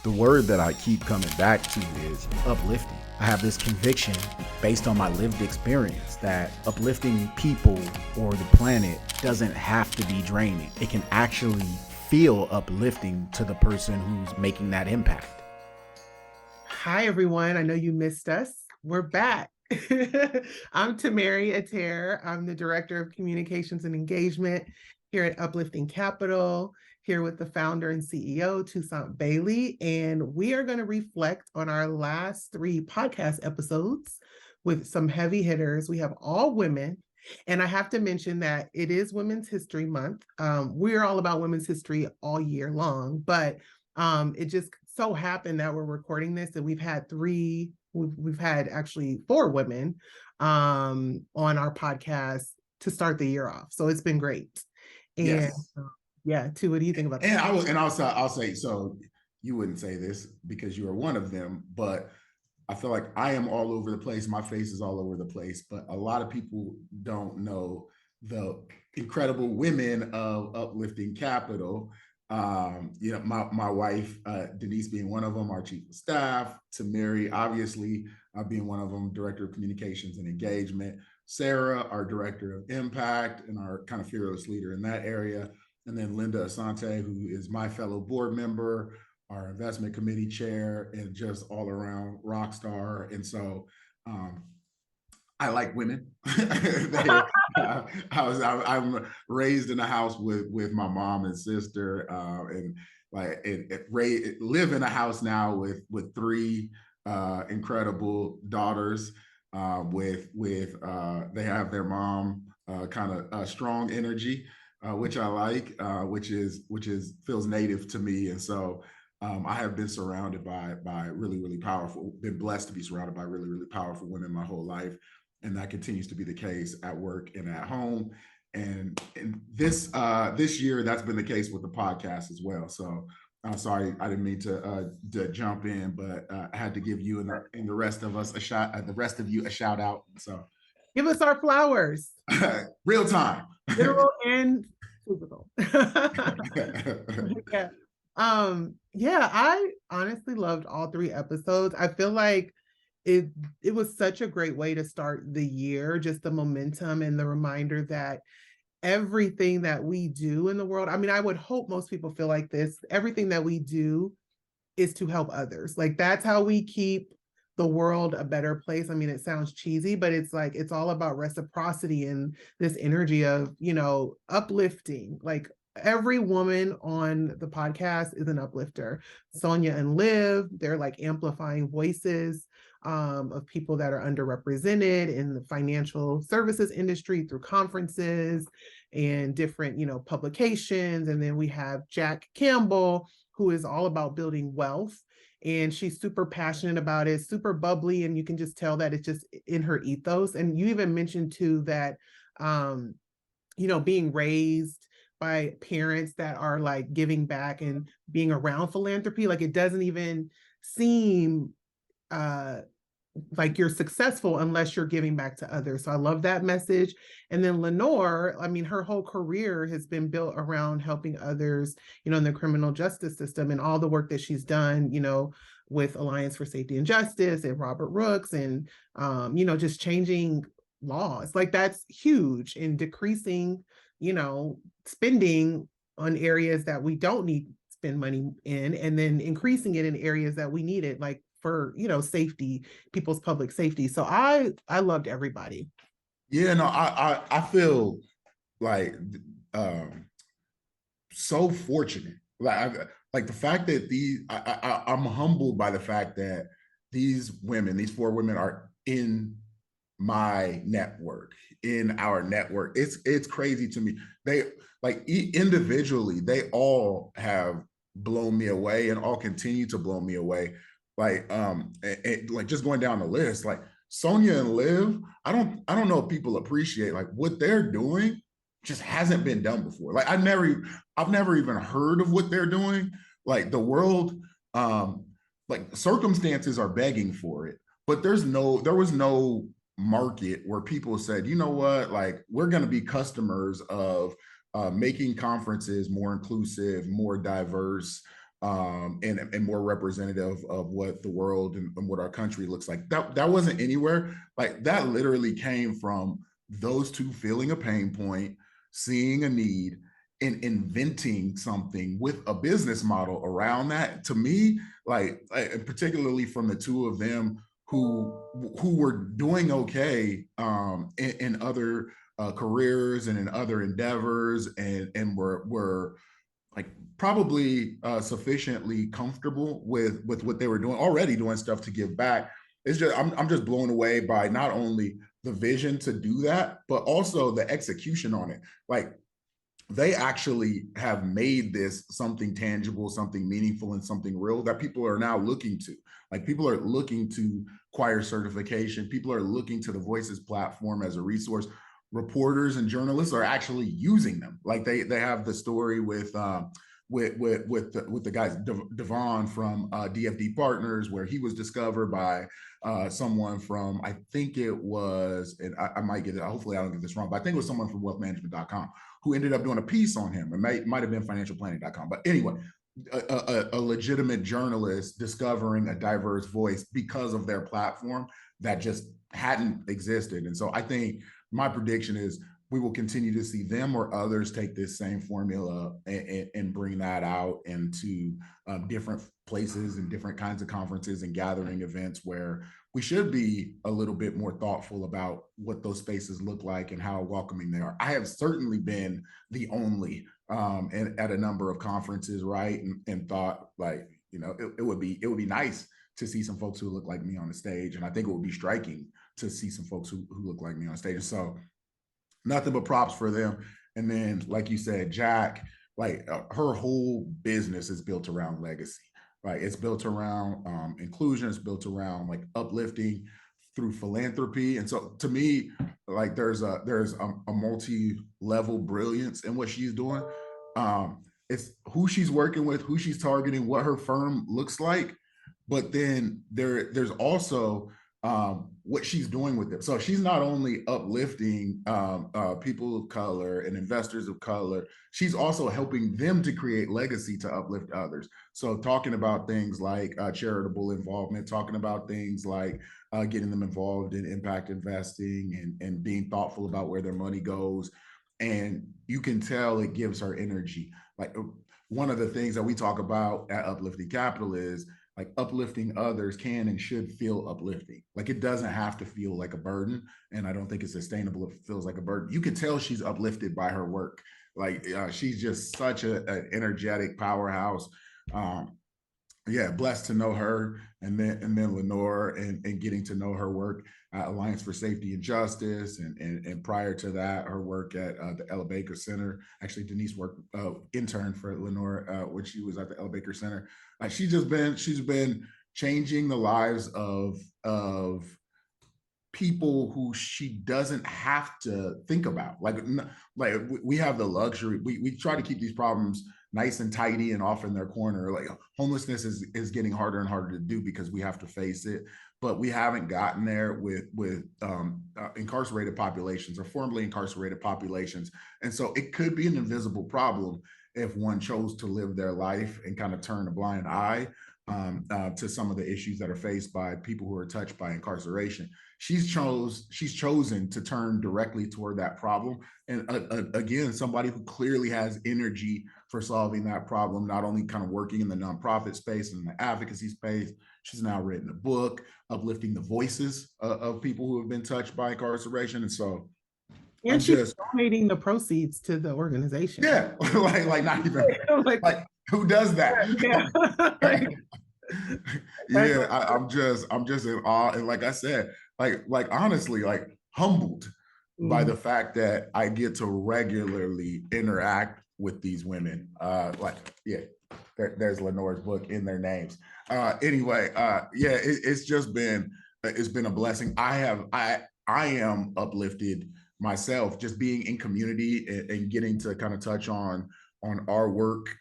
The word that I keep coming back to is uplifting. I have this conviction based on my lived experience that uplifting people or the planet doesn't have to be draining. It can actually feel uplifting to the person who's making that impact. Hi, everyone. I know you missed us. We're back. I'm Tamerri Ater. I'm the Director of Communications and Engagement here at Uplifting Capital, here with the founder and CEO, Toussaint Bailey. And we are going to reflect on our last 3 podcast episodes with some heavy hitters. We have all women. And I have to mention that it is Women's History Month. We're all about women's history all year long, but it just so happened that we're recording this and we've had actually 4 women on our podcast to start the year off. So it's been great. And yes. Yeah, T, what do you think about that? And I'll say, so you wouldn't say this because you are one of them, but I feel like I am all over the place. My face is all over the place, but a lot of people don't know the incredible women of Uplifting Capital. My wife, Denise being one of them, our chief of staff, Tamerri, obviously, being one of them, director of communications and engagement, Sarah, our director of impact and our kind of fearless leader in that area. And then Linda Asante, who is my fellow board member, our investment committee chair, and just all around rock star. And so I like women. I'm raised in a house with my mom and sister, and live in a house now with 3 incredible daughters. They have their mom kind of strong energy, which I like, which feels native to me, and so. I have been surrounded by really, really powerful, been blessed to be surrounded by really, really powerful women my whole life. And that continues to be the case at work and at home. And this year, that's been the case with the podcast as well. So I'm sorry, I didn't mean to jump in, but I had to give you and the rest of us the rest of you a shout out. So give us our flowers. Real time. Literal and physical. Yeah. I honestly loved all 3 episodes. I feel like it was such a great way to start the year, just the momentum and the reminder that everything that we do in the world, I mean, I would hope most people feel like this, everything that we do is to help others. Like that's how we keep the world a better place. I mean, it sounds cheesy, but it's like, it's all about reciprocity and this energy of, uplifting. Like every woman on the podcast is an uplifter. Sonya and Liv, they're like amplifying voices of people that are underrepresented in the financial services industry through conferences and different, publications. And then we have Campbell, who is all about building wealth. And she's super passionate about it, super bubbly. And you can just tell that it's just in her ethos. And you even mentioned too that, being raised by parents that are like giving back and being around philanthropy, like it doesn't even seem like you're successful unless you're giving back to others. So I love that message. And then Lenore, I mean, her whole career has been built around helping others, in the criminal justice system and all the work that she's done, with Alliance for Safety and Justice and Robert Rooks and, just changing laws. Like that's huge in decreasing, spending on areas that we don't need to spend money in, and then increasing it in areas that we need it, like for, safety, people's public safety. So I loved everybody. Yeah, no, I feel like so fortunate. Like the fact that I'm humbled by the fact that these 4 women are in my network, in our network. It's crazy to me. They individually, they all have blown me away and all continue to blow me away. Like just going down the list, like Sonya and Liv, I don't know if people appreciate like what they're doing just hasn't been done before. Like I've never even heard of what they're doing. Like the world, like circumstances are begging for it, but there was no market where people said, you know what, like we're going to be customers of making conferences more inclusive, more diverse, and more representative of what the world and what our country looks like. That wasn't anywhere. Like that literally came from those two feeling a pain point, seeing a need, and inventing something with a business model around that. To me, like particularly from the two of them who were doing okay in other careers and in other endeavors, and were like probably sufficiently comfortable with what they were doing, already doing stuff to give back. It's just I'm just blown away by not only the vision to do that, but also the execution on it. Like they actually have made this something tangible, something meaningful, and something real that people are now looking to. Like people are looking to choir certification. People are looking to the Voices platform as a resource. Reporters and journalists are actually using them. Like they have the story with the guys Devon from DFD Partners, where he was discovered by someone from, I think it was, and I might get it, hopefully I don't get this wrong, but I think it was someone from wealthmanagement.com who ended up doing a piece on him. It might have been financialplanning.com, but anyway, a legitimate journalist discovering a diverse voice because of their platform that just hadn't existed. And so I think my prediction is we will continue to see them or others take this same formula and bring that out into different places and different kinds of conferences and gathering events where we should be a little bit more thoughtful about what those spaces look like and how welcoming they are. I have certainly been the only at a number of conferences, right? And thought like, you know, it would be nice to see some folks who look like me on the stage. And I think it would be striking to see some folks who look like me on stage. So nothing but props for them. And then, like you said, Jack, like her whole business is built around legacy. Right? It's built around inclusion. It's built around like uplifting through philanthropy. And so, to me, like there's a multi-level brilliance in what she's doing. It's who she's working with, who she's targeting, what her firm looks like, but then there's also what she's doing with it. So she's not only uplifting people of color and investors of color, she's also helping them to create legacy to uplift others. So talking about things like charitable involvement, talking about things like getting them involved in impact investing and being thoughtful about where their money goes. And you can tell it gives her energy. Like one of the things that we talk about at Uplifting Capital is like uplifting others can and should feel uplifting. Like it doesn't have to feel like a burden. And I don't think it's sustainable if it feels like a burden. You can tell she's uplifted by her work. Like she's just such an energetic powerhouse. Yeah, blessed to know her, and then Lenore and getting to know her work at Alliance for Safety and Justice, and prior to that, her work at the Ella Baker Center. Actually, Denise worked intern for Lenore when she was at the Ella Baker Center. She's been changing the lives of people who she doesn't have to think about. Like we have the luxury. We try to keep these problems nice and tidy and off in their corner. Like homelessness is getting harder and harder to do because we have to face it. But we haven't gotten there with incarcerated populations or formerly incarcerated populations. And so it could be an invisible problem if one chose to live their life and kind of turn a blind eye to some of the issues that are faced by people who are touched by incarceration. She's chosen to turn directly toward that problem. And again, somebody who clearly has energy for solving that problem, not only kind of working in the nonprofit space and the advocacy space. She's now written a book uplifting the voices of people who have been touched by incarceration. And so and she's donating the proceeds to the organization. Yeah, like not even like who does that? Yeah, yeah. I'm just in awe, and like I said, like honestly, like humbled by the fact that I get to regularly interact with these women. Yeah, there's Lenore's book in their names. Anyway, yeah, it's been a blessing. I am uplifted myself just being in community and getting to kind of touch on our work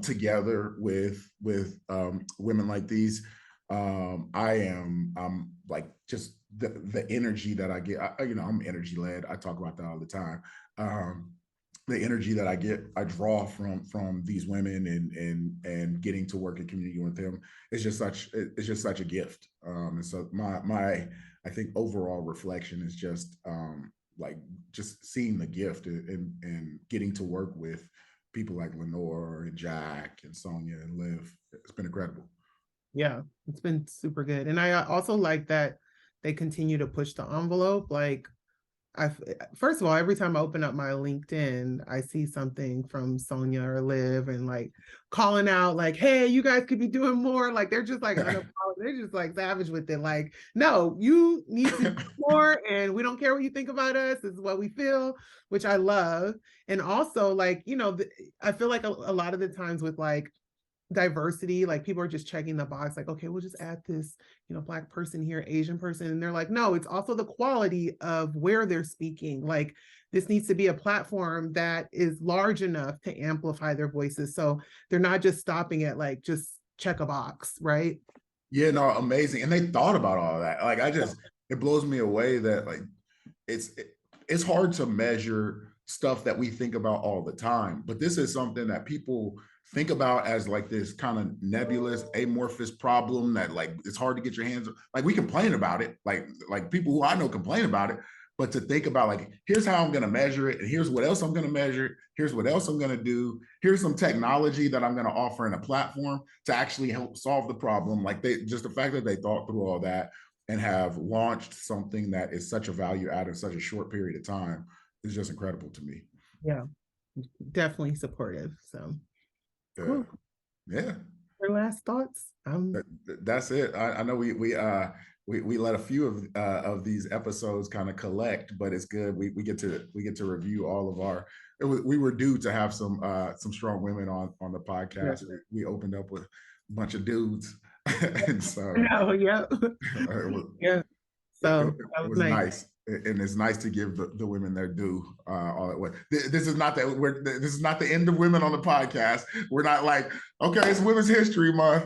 together with women like these. I'm like just the energy that I get. I'm energy led. I talk about that all the time. the energy that I draw from these women and getting to work in community with them is just such a gift. And so my I think overall reflection is just like just seeing the gift and getting to work with people like Lenore and Jack and Sonya and Liv. It's been incredible. Yeah, it's been super good. And I also like that they continue to push the envelope. Like, first of all, every time I open up my LinkedIn, I see something from Sonya or Liv and like calling out, like, hey, you guys could be doing more. Like, they're just like they're just like savage with it. Like, no, you need to do more, and we don't care what you think about us. This is what we feel, which I love. And also, like, you know, I feel like a lot of the times with like diversity, like people are just checking the box, like, okay, we'll just add this, you know, Black person here, Asian person, and they're like, no, it's also the quality of where they're speaking. Like, this needs to be a platform that is large enough to amplify their voices, so they're not just stopping at like just check a box, right? Yeah, no, amazing. And they thought about all that. Like, it blows me away that like it's hard to measure stuff that we think about all the time, but this is something that people think about as like this kind of nebulous, amorphous problem that like it's hard to get your hands on. Like, we complain about it, like people who I know complain about it, but to think about like, here's how I'm going to measure it, and here's what else I'm going to measure, here's what else I'm going to do, here's some technology that I'm going to offer in a platform to actually help solve the problem. Like, they just, the fact that they thought through all that and have launched something that is such a value add in such a short period of time is just incredible to me. Yeah, definitely supportive. So cool. Yeah. Your last thoughts? That's it. I know we let a few of these episodes kind of collect, but it's good. We get to review all of our. We were due to have some strong women on the podcast. Yeah. We opened up with a bunch of dudes, and so yeah. Yeah. So it was nice. And it's nice to give the women their due all at once. This is not this is not the end of women on the podcast. We're not like, okay, it's Women's History Month.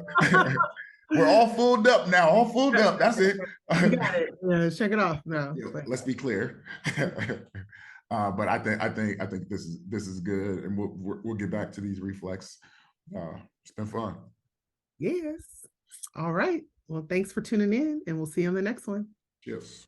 We're all fulled up now. All fulled up. That's it. You got it. Yeah, check it off now. Yeah, let's be clear. But I think this is good, and we'll get back to these reflex. It's been fun. Yes. All right. Well, thanks for tuning in, and we'll see you on the next one. Cheers.